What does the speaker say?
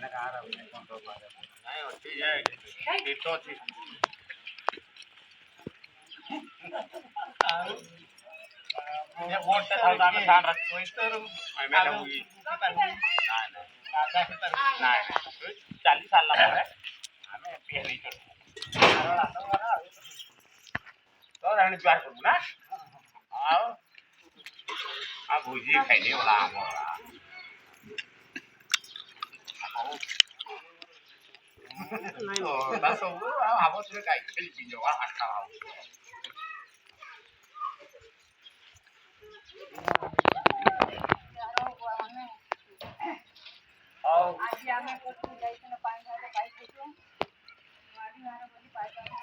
नाही होती जाय देतो थी ये वोट से था मैं ध्यान रखो इस तो मैं हुई नहीं 40 साल ला है हमें पे नहीं करो तो रहने ज्वार करू ना आओ आ भुजी खाइने वाला हमरा नहीं हो बस वो हाबो तुले गाय खेल बिनो आ हाता हाव आओ आज आमे को जाइते ना पानी घाटे पाइप देतो गाड़ी वाला बोली पाइप में